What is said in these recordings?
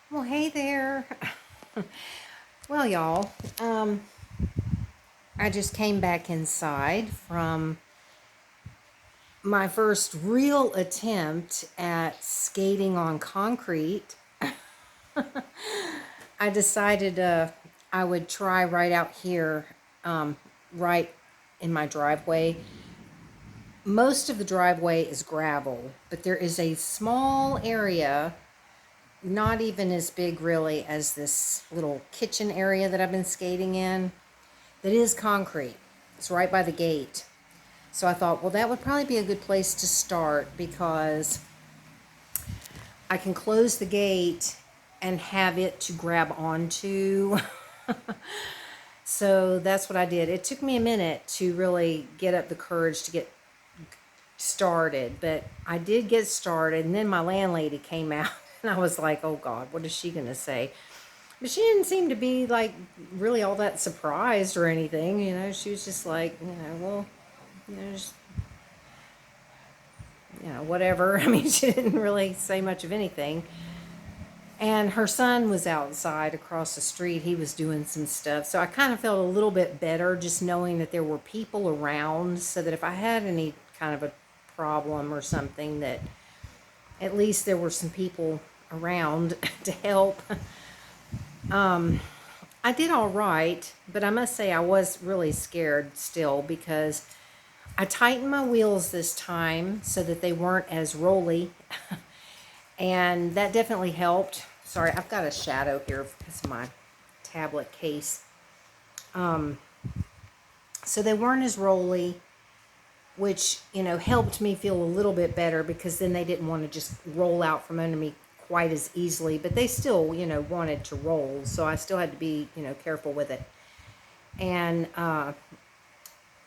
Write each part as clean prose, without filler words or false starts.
Well, hey there. Well, y'all, I just came back inside from my first real attempt at skating on concrete. I decided I would try right out here, right in my driveway. Most of the driveway is gravel, but there is a small area, not even as big really as this little kitchen area that I've been skating in, that is concrete. It's right by the gate. So I thought, well, that would probably be a good place to start because I can close the gate and have it to grab onto. So that's what I did. It took me a minute to really get up the courage to get started, but I did get started. And then my landlady came out, and I was like, oh God, what is she going to say? But she didn't seem to be like really all that surprised or anything. She was just like, well, just, whatever. I mean, she didn't really say much of anything. And her son was outside across the street. He was doing some stuff. So I kind of felt a little bit better just knowing that there were people around so that if I had any kind of a problem or something, that at least there were some people around to help. I did all right, but I must say I was really scared still because I tightened my wheels this time so that they weren't as rolly, and that definitely helped. Sorry, I've got a shadow here because of my tablet case. So they weren't as rolly, which, helped me feel a little bit better because then they didn't want to just roll out from under me quite as easily, but they still, wanted to roll. So I still had to be, careful with it. And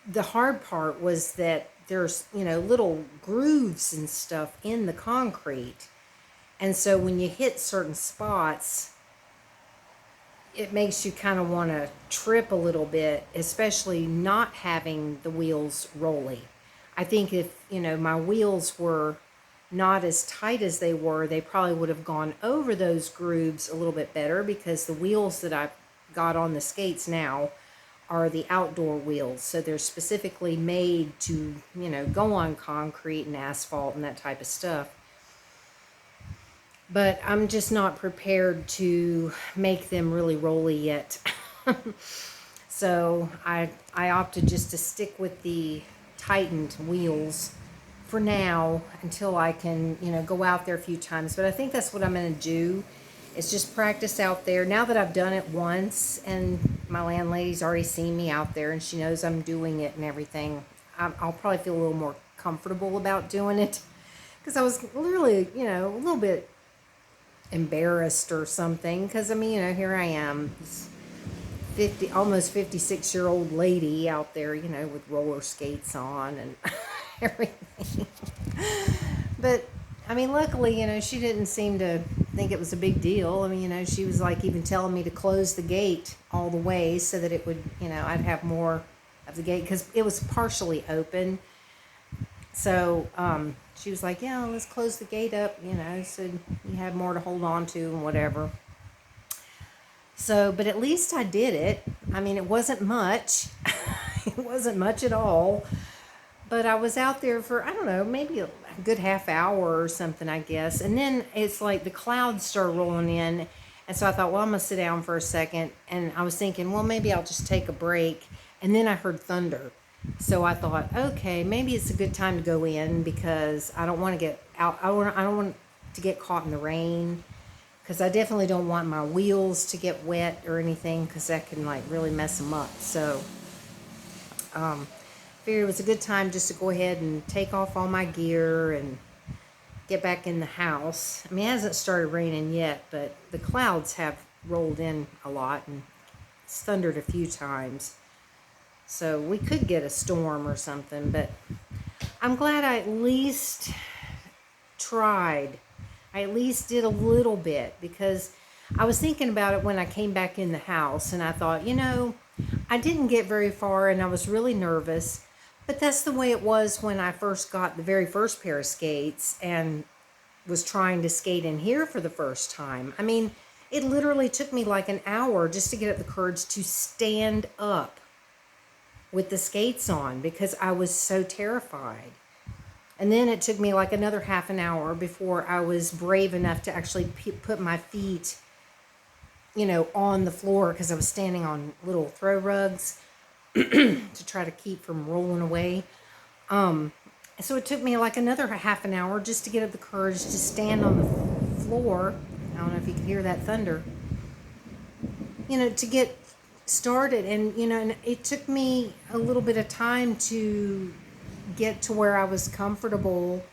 the hard part was that there's, little grooves and stuff in the concrete. And so when you hit certain spots, it makes you kind of want to trip a little bit, especially not having the wheels rolly. I think if, my wheels were not as tight as they were, they probably would have gone over those grooves a little bit better because the wheels that I've got on the skates now are the outdoor wheels. So they're specifically made to, go on concrete and asphalt and that type of stuff. But I'm just not prepared to make them really rolly yet. So I opted just to stick with the tightened wheels for now until I can, go out there a few times. But I think that's what I'm going to do is just practice out there. Now that I've done it once and my landlady's already seen me out there and she knows I'm doing it and everything, I'll probably feel a little more comfortable about doing it. Because I was really, a little bit embarrassed or something. Because, I mean, here I am, this almost 56-year-old lady out there, with roller skates on and everything. But I mean, luckily, she didn't seem to think it was a big deal. I mean, she was like even telling me to close the gate all the way so that it would, I'd have more of the gate because it was partially open. So she was like, yeah, let's close the gate up, so you have more to hold on to and whatever. So, but at least I did it. I mean, it wasn't much. It wasn't much at all. But I was out there for, I don't know, maybe a good half hour or something, I guess. And then it's like the clouds start rolling in. And so I thought, well, I'm going to sit down for a second. And I was thinking, well, maybe I'll just take a break. And then I heard thunder. So I thought, okay, maybe it's a good time to go in because I don't want to get out. I don't want to get caught in the rain because I definitely don't want my wheels to get wet or anything because that can like really mess them up. So figured it was a good time just to go ahead and take off all my gear and get back in the house. I mean, it hasn't started raining yet, but the clouds have rolled in a lot and it's thundered a few times. So we could get a storm or something, but I'm glad I at least tried. I at least did a little bit because I was thinking about it when I came back in the house and I thought, I didn't get very far and I was really nervous, but that's the way it was when I first got the very first pair of skates and was trying to skate in here for the first time. I mean, It literally took me like an hour just to get up the courage to stand up with the skates on because I was so terrified. And then it took me like another half an hour before I was brave enough to actually put my feet, on the floor because I was standing on little throw rugs to try to keep from rolling away. So it took me like another half an hour just to get up the courage to stand on the floor. I don't know if you can hear that thunder. To get started. And it took me a little bit of time to get to where I was comfortable,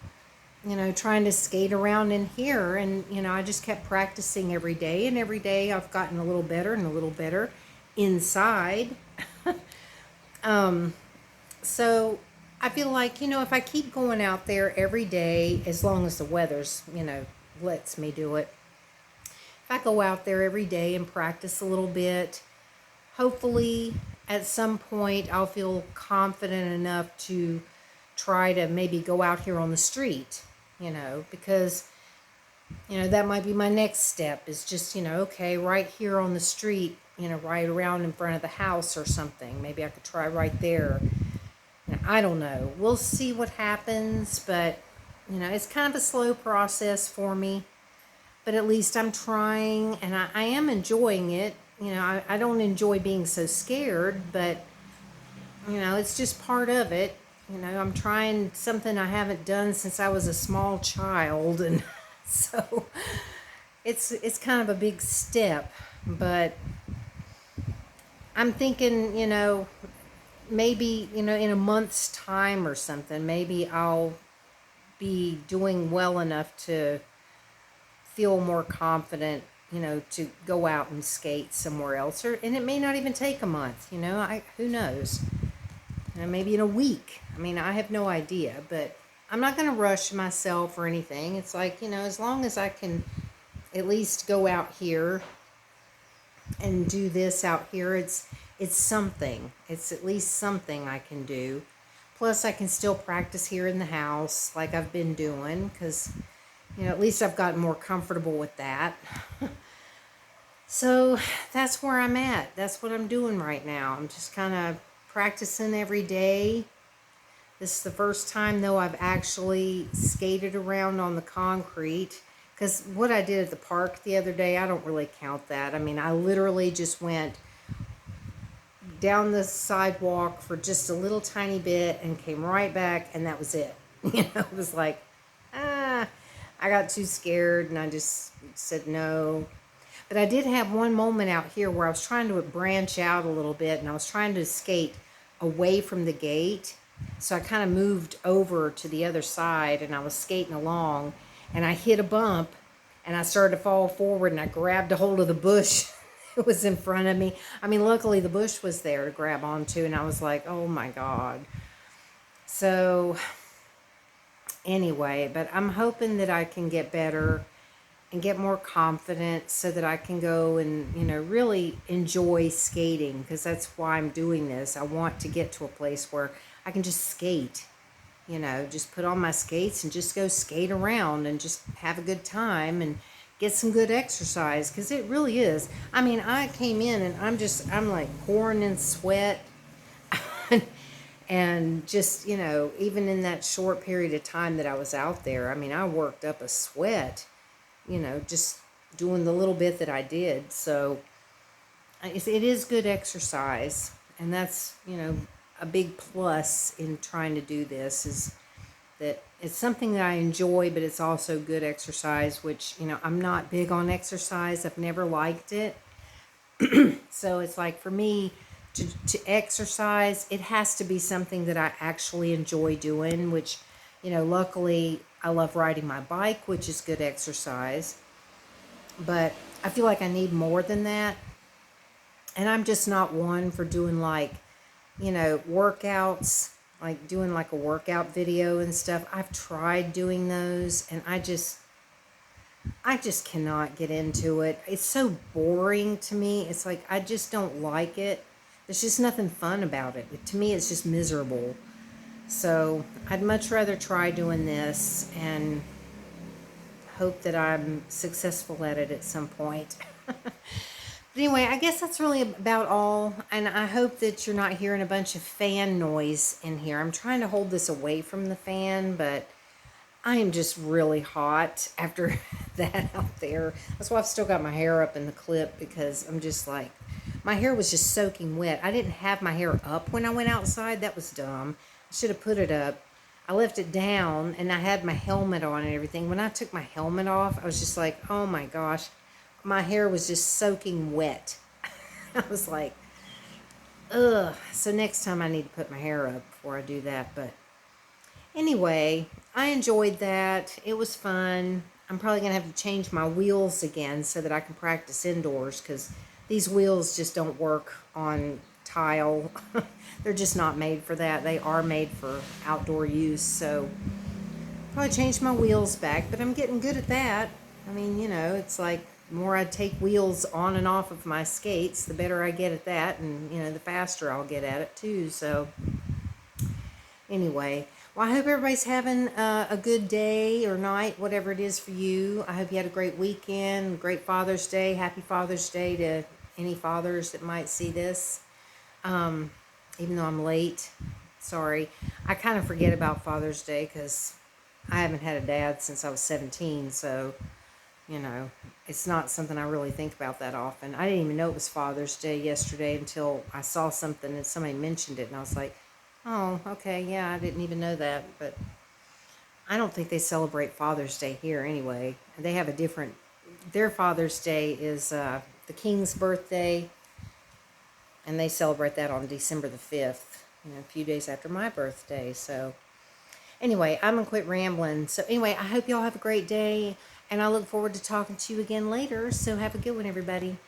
trying to skate around in here. And, I just kept practicing every day. And every day I've gotten a little better and a little better inside. So I feel like, if I keep going out there every day, as long as the weather's, lets me do it. If I go out there every day and practice a little bit, hopefully at some point I'll feel confident enough to try to maybe go out here on the street, because, that might be my next step is just, okay, right here on the street, right around in front of the house or something. Maybe I could try right there. I don't know. We'll see what happens, but, it's kind of a slow process for me. But at least I'm trying, and I am enjoying it. I don't enjoy being so scared, but, it's just part of it. I'm trying something I haven't done since I was a small child, and so it's kind of a big step. But I'm thinking, maybe, in a month's time or something, maybe I'll be doing well enough to feel more confident, to go out and skate somewhere else. And it may not even take a month, who knows? Maybe in a week. I have no idea, but I'm not going to rush myself or anything. It's like, as long as I can at least go out here and do this out here, it's something. It's at least something I can do. Plus, I can still practice here in the house like I've been doing because, at least I've gotten more comfortable with that. So that's where I'm at. That's what I'm doing right now. I'm just kind of practicing every day. This is the first time, though, I've actually skated around on the concrete. Because what I did at the park the other day, I don't really count that. I literally just went down the sidewalk for just a little tiny bit and came right back, and that was it. It was like, I got too scared, and I just said no. But I did have one moment out here where I was trying to branch out a little bit, and I was trying to skate away from the gate. So I kind of moved over to the other side, and I was skating along, and I hit a bump, and I started to fall forward, and I grabbed a hold of the bush that was in front of me. Luckily the bush was there to grab onto, and I was like, oh my God. So anyway, but I'm hoping that I can get better and get more confident so that I can go and, really enjoy skating, because that's why I'm doing this. I want to get to a place where I can just skate, just put on my skates and just go skate around and just have a good time and get some good exercise, because it really is. I came in and I'm like pouring in sweat and just, even in that short period of time that I was out there, I worked up a sweat, just doing the little bit that I did. So it is good exercise, and that's, a big plus in trying to do this, is that it's something that I enjoy, but it's also good exercise, which, I'm not big on exercise. I've never liked it. So it's like, for me to exercise, it has to be something that I actually enjoy doing, which, luckily I love riding my bike, which is good exercise. But I feel like I need more than that. And I'm just not one for doing like, workouts, like doing like a workout video and stuff. I've tried doing those, and I just cannot get into it. It's so boring to me. It's like, I just don't like it. There's just nothing fun about it. To me, it's just miserable. So I'd much rather try doing this, and hope that I'm successful at it at some point. But anyway, I guess that's really about all. And I hope that you're not hearing a bunch of fan noise in here. I'm trying to hold this away from the fan, but I am just really hot after that out there. That's why I've still got my hair up in the clip, because I'm just like, my hair was just soaking wet. I didn't have my hair up when I went outside. That was dumb. I should have put it up. I left it down and I had my helmet on and everything. When I took my helmet off, I was just like, oh my gosh, my hair was just soaking wet. I was like, ugh. So next time I need to put my hair up before I do that. But anyway, I enjoyed that. It was fun. I'm probably going to have to change my wheels again so that I can practice indoors, because these wheels just don't work on tile. They're just not made for that. They are made for outdoor use. So probably change my wheels back, but I'm getting good at that. I mean, you know, it's like the more I take wheels on and off of my skates, the better I get at that, and, you know, the faster I'll get at it too. So anyway, well, I hope everybody's having a good day or night, whatever it is for you. I hope you had a great weekend, great Father's Day. Happy Father's Day to any fathers that might see this. Even though I'm late, sorry. I kind of forget about Father's Day because I haven't had a dad since I was 17, so, you know, it's not something I really think about that often. I didn't even know it was Father's Day yesterday until I saw something and somebody mentioned it, and I was like, oh, okay, yeah, I didn't even know that. But I don't think they celebrate Father's Day here anyway. They have a different, their Father's Day is the King's birthday, and they celebrate that on December the 5th, you know, a few days after my birthday. So anyway, I'm going to quit rambling. So anyway, I hope y'all have a great day, and I look forward to talking to you again later. So have a good one, everybody.